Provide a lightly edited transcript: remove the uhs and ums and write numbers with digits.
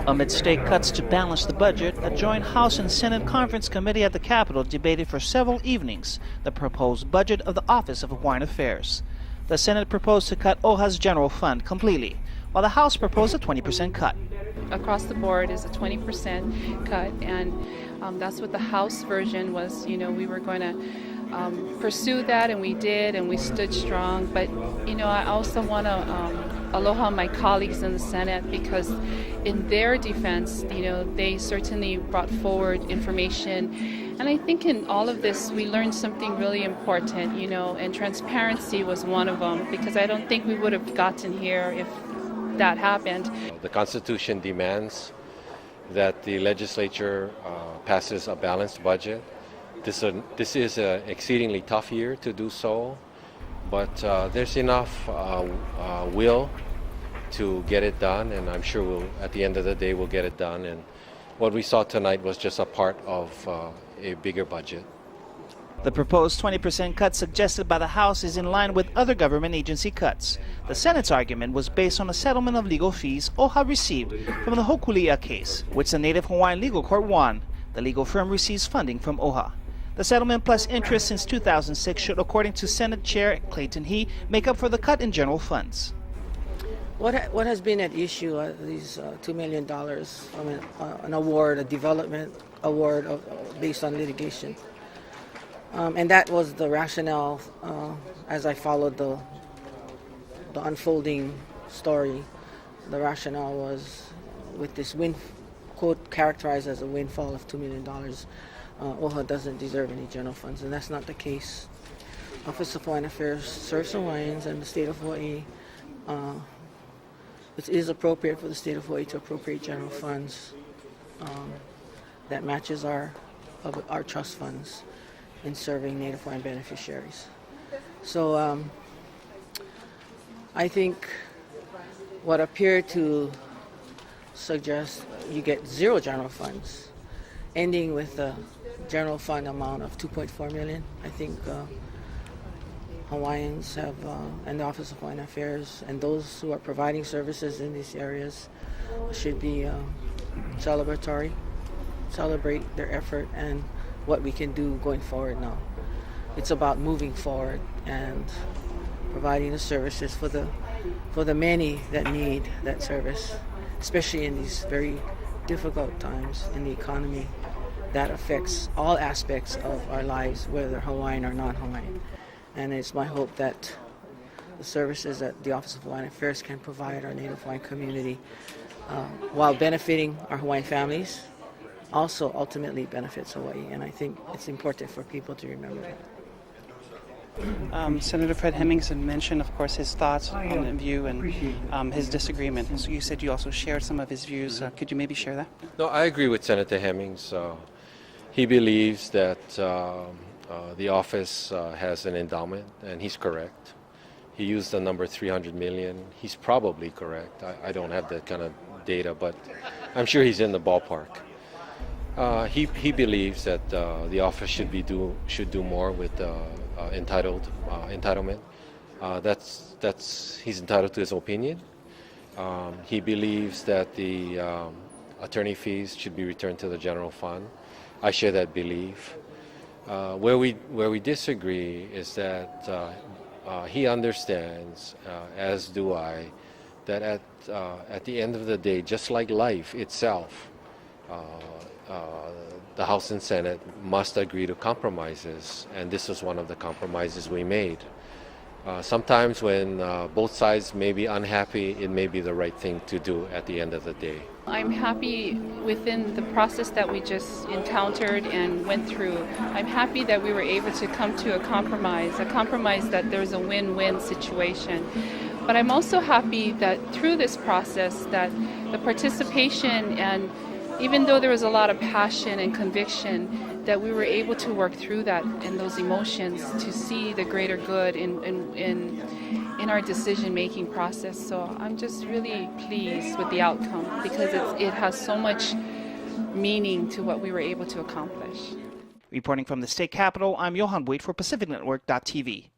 Amid state cuts to balance the budget, a joint House and Senate Conference Committee at the Capitol debated for several evenings the proposed budget of the Office of Hawaiian Affairs. The Senate proposed to cut OHA's general fund completely, while the House proposed a 20% cut. Across the board is a 20% cut, and that's what the House version was. We were going to pursue that, and we did, and we stood strong. But, I also want to aloha my colleagues in the Senate, because in their defense, they certainly brought forward information. And I think in all of this, we learned something really important, and transparency was one of them, because I don't think we would have gotten here if that happened. The Constitution demands that the legislature passes a balanced budget. This is an exceedingly tough year to do so, but there's enough will to get it done, and I'm sure at the end of the day we'll get it done. And what we saw tonight was just a part of a bigger budget. The proposed 20% cut suggested by the House is in line with other government agency cuts. The Senate's argument was based on a settlement of legal fees OHA received from the Hokule'a case, which the Native Hawaiian Legal Court won. The legal firm receives funding from OHA. The settlement plus interest since 2006 should, according to Senate Chair Clayton He, make up for the cut in general funds. What has been at issue are these $2 million from an award, a development award based on litigation. And that was the rationale as I followed the unfolding story. The rationale was with this quote characterized as a windfall of $2 million. OHA doesn't deserve any general funds, and that's not the case. Office of Hawaiian Affairs serves Hawaiians and the state of Hawaii. It is appropriate for the state of Hawaii to appropriate general funds that matches our trust funds in serving Native Hawaiian beneficiaries. So I think what appeared to suggest you get zero general funds, ending with a general fund amount of $2.4 million. I think Hawaiians have, and the Office of Hawaiian Affairs, and those who are providing services in these areas should be celebrate their effort and what we can do going forward now. It's about moving forward and providing the services for the many that need that service, especially in these very difficult times in the economy that affects all aspects of our lives, whether Hawaiian or non-Hawaiian. And it's my hope that the services that the Office of Hawaiian Affairs can provide our Native Hawaiian community, while benefiting our Hawaiian families, also ultimately benefits Hawaii. And I think it's important for people to remember that. Senator Fred Hemmings had mentioned, of course, his thoughts on the view and his disagreement. So you said you also shared some of his views. Could you maybe share that? No, I agree with Senator Hemmings. He believes that the office has an endowment, and he's correct. He used the number 300 million. He's probably correct. I don't have that kind of data, but I'm sure he's in the ballpark. He believes that the office should do more with entitlement. He's entitled to his opinion. He believes that the attorney fees should be returned to the general fund. I share that belief. Where we disagree is that he understands, as do I, that at the end of the day, just like life itself, the House and Senate must agree to compromises, and this is one of the compromises we made. Sometimes when both sides may be unhappy, it may be the right thing to do at the end of the day. I'm happy within the process that we just encountered and went through. I'm happy that we were able to come to a compromise that there's a win-win situation. But I'm also happy that through this process that the participation, and even though there was a lot of passion and conviction, that we were able to work through that and those emotions to see the greater good in our decision-making process. So I'm just really pleased with the outcome, because it has so much meaning to what we were able to accomplish. Reporting from the state capitol, I'm Johan Boyd for PacificNetwork.tv.